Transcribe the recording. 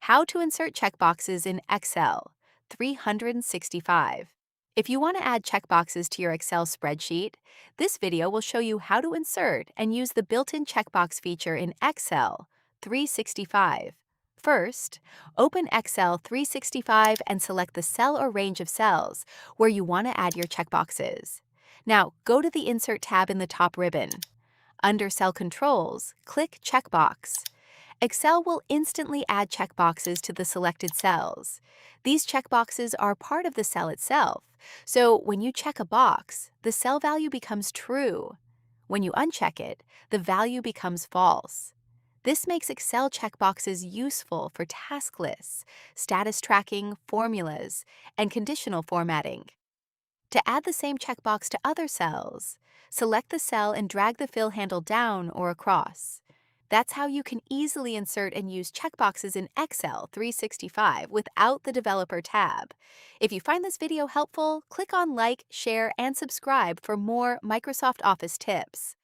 How to insert checkboxes in Excel 365. If you want to add checkboxes to your Excel spreadsheet, this video will show you how to insert and use the built-in checkbox feature in Excel 365. First, open Excel 365 and select the cell or range of cells where you want to add your checkboxes. Now, go to the Insert tab in the top ribbon. Under Cell Controls, click Checkbox. Excel will instantly add checkboxes to the selected cells. These checkboxes are part of the cell itself, so when you check a box, the cell value becomes true. When you uncheck it, the value becomes false. This makes Excel checkboxes useful for task lists, status tracking, formulas, and conditional formatting. To add the same checkbox to other cells, select the cell and drag the fill handle down or across. That's how you can easily insert and use checkboxes in Excel 365 without the Developer tab. If you find this video helpful, click on like, share, and subscribe for more Microsoft Office tips.